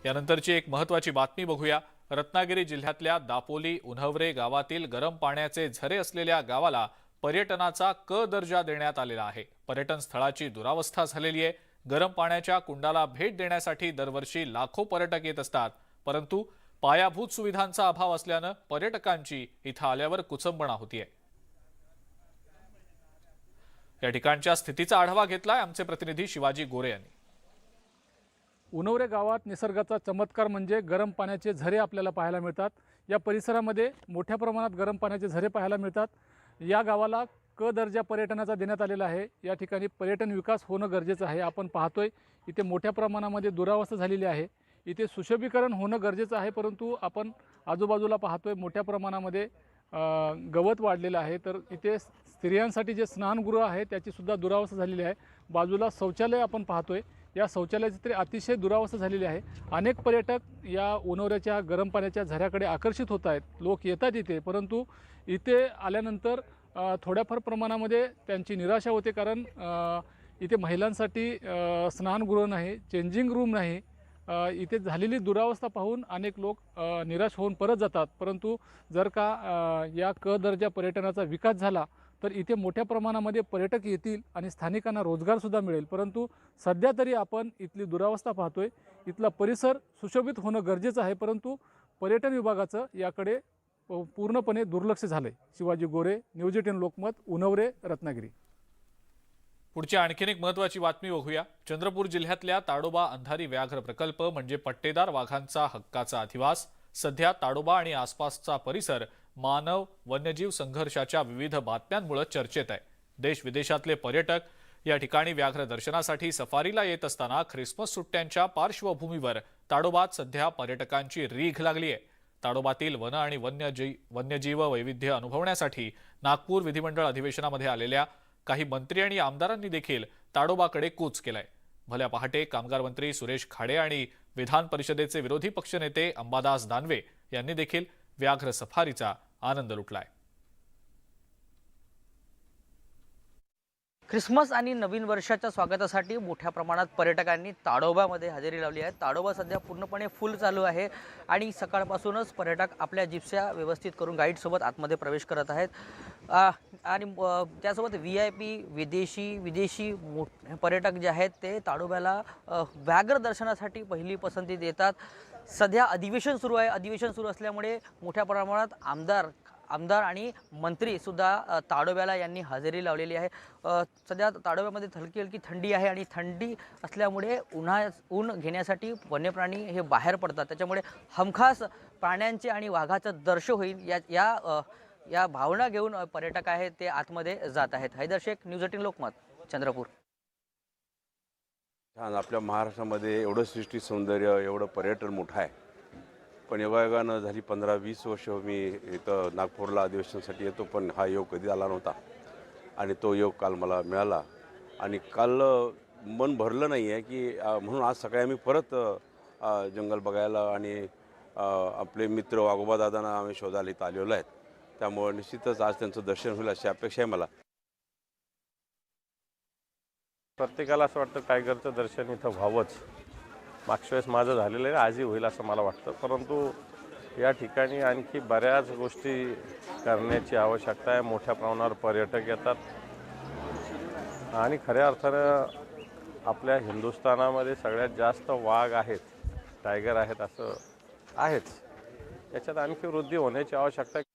यानंतरची एक महत्त्वाची बातमी बघूया। रत्नागिरी जिल्ह्यातल्या दापोली उन्हवरे गावातील गरम पाण्याचे झरे असलेल्या गावाला पर्यटनाचा क दर्जा देण्यात आलेला आहे। पर्यटन स्थळाची दुरावस्था झालेली आहे। गरम पाण्याच्या कुंडाला भेट देण्यासाठी दरवर्षी लाखो पर्यटक येत असतात, परंतु पायाभूत सुविधांचा अभाव असल्याने पर्यटकांची इथं आल्यावर कुचंबणा होतीये। या ठिकाणच्या स्थितीचा आढावा घेतलाय आमचे प्रतिनिधी शिवाजी गोरे यांनी। उन्हवरे गावात निसर्गाचा चमत्कार म्हणजे गरम पाण्याचे झरे आपल्याला पाहायला मिळतात। या परिसरामध्ये मोठ्या प्रमाणात गरम पाण्याचे झरे पाहायला मिळतात। या गावाला क दर्जा पर्यटनाचा देण्यात आलेला आहे। या ठिकाणी पर्यटन विकास होणं गरजेचं आहे। आपण पाहतोय इथे मोठ्या प्रमाणामध्ये दुरावस्था झालेली आहे। इथे सुशोभीकरण होणं गरजेचं आहे, परंतु आपण आजूबाजूला पाहतोय मोठ्या प्रमाणामध्ये गवत वाढलेलं आहे। तर इथे स्त्रियांसाठी जे स्नानगृह आहे त्याची सुद्धा दुरावस्था झालेली आहे। बाजूला शौचालय आपण पाहतोय, या शौचालयाची तरी अतिशय दुरावस्था झालेली आहे। अनेक पर्यटक या उन्हवऱ्याच्या गरम पाण्याच्या झऱ्याकडे आकर्षित होत आहेत। लोक येतात इथे, परंतु इथे आल्यानंतर थोड्याफार प्रमाणामध्ये त्यांची निराशा होते, कारण इथे महिलांसाठी स्नानगृह नाही, चेंजिंग रूम नाही। इथे झालेली दुरावस्था पाहून अनेक लोक निराश होऊन परत जातात। परंतु जर का या क दर्जा पर्यटनाचा विकास झाला तर इथे मोठ्या प्रमाणामध्ये पर्यटक येतील आणि स्थानिकांना रोजगारसुद्धा मिळेल। परंतु सध्या तरी आपण इथली दुरावस्था पाहतोय। इथला परिसर सुशोभित होणं गरजेचं आहे, परंतु पर्यटन विभागाचं याकडे पूर्णपणे दुर्लक्ष झालंय। शिवाजी गोरे, न्यूज 18 लोकमत, उन्हवरे, रत्नागिरी। पुढची आणखीन एक महत्त्वाची बातमी बघूया। चंद्रपूर जिल्ह्यातल्या ताडोबा अंधारी व्याघ्र प्रकल्प म्हणजे पट्टेदार वाघांचा हक्काचा अधिवास। सध्या ताडोबा आणि आसपासचा परिसर मानव वन्यजीव संघर्षाच्या विविध बातम्यांमुळे चर्चेत आहे। देश विदेशातले पर्यटक या ठिकाणी व्याघ्र दर्शनासाठी सफारीला येत असताना ख्रिसमस सुट्ट्यांच्या पार्श्वभूमीवर ताडोबात सध्या पर्यटकांची रीघ लागली आहे। ताडोबातील वन आणि वन्यजीव वैविध्य अनुभवण्यासाठी नागपूर विधिमंडळ अधिवेशनामध्ये आलेल्या काही मंत्री आणि आमदारांनी देखील ताडोबाकडे कूच केलाय। भल्या पहाटे कामगार मंत्री सुरेश खाडे आणि विधान परिषदेचे विरोधी पक्षनेते अंबादास दानवे यांनी देखील व्याघ्र सफारीचा आनंद लुटलाय। ख्रिसमस आणि नवीन वर्षाच्या स्वागतासाठी मोठ्या प्रमाणात पर्यटकांनी ताडोबामध्ये हजेरी लावली आहे। ताडोबा सध्या पूर्णपणे फुल चालू आहे आणि सकाळपासूनच पर्यटक आपल्या जिप्स्या व्यवस्थित करून गाईडसोबत आतमध्ये प्रवेश करत आहेत। आणि त्यासोबत VIP विदेशी पर्यटक जे आहेत ते ताडोब्याला व्याघ्र दर्शनासाठी पहिली पसंती देतात। सध्या अधिवेशन सुरू आहे। अधिवेशन सुरू असल्यामुळे मोठ्या प्रमाणात आमदार आणि मंत्री सुद्धा ताडोब्याला यांनी हजेरी लावलेली आहे। सध्या ताडोब्यामध्ये हलकी थंडी आहे आणि थंडी असल्यामुळे ऊन घेण्यासाठी वन्यप्राणी हे बाहेर पडतात। त्याच्यामुळे हमखास प्राण्यांचे आणि वाघाचं दर्शन होईल या भावना घेऊन पर्यटक आहेत ते आतमध्ये जात आहेत। हैदर शेख, न्यूज 18 लोकमत, चंद्रपूर। छान, आपल्या महाराष्ट्रामध्ये एवढं सृष्टी सौंदर्य, एवढं पर्यटन मोठं आहे, पण योगायोगानं झाली 15-20 वर्ष मी इथं नागपूरला अधिवेशनासाठी येतो, पण हा योग कधी आला नव्हता आणि तो योग काल मला मिळाला। आणि काल मन भरलं नाही आहे की म्हणून आज सकाळी आम्ही परत जंगल बघायला आणि आपले मित्र वाघोबा दादांना आम्ही शोधायला इथं आलेलो आहेत। त्यामुळे निश्चितच आज त्यांचं दर्शन होईल अशी अपेक्षा आहे मला। प्रत्येकाला असं वाटतं टायगरचं दर्शन इथं व्हावंच। मागच्या वेळेस माझं झालेलं आहे, आजही होईल असं मला वाटतं, परंतु या ठिकाणी आणखी बऱ्याच गोष्टी करण्याची आवश्यकता आहे। मोठ्या प्रमाणावर पर्यटक येतात आणि खऱ्या अर्थानं आपल्या हिंदुस्थानामध्ये सगळ्यात जास्त वाघ आहेत, टायगर आहेत असं आहेच। याच्यात आणखी वृद्धी होण्याची आवश्यकता आहे।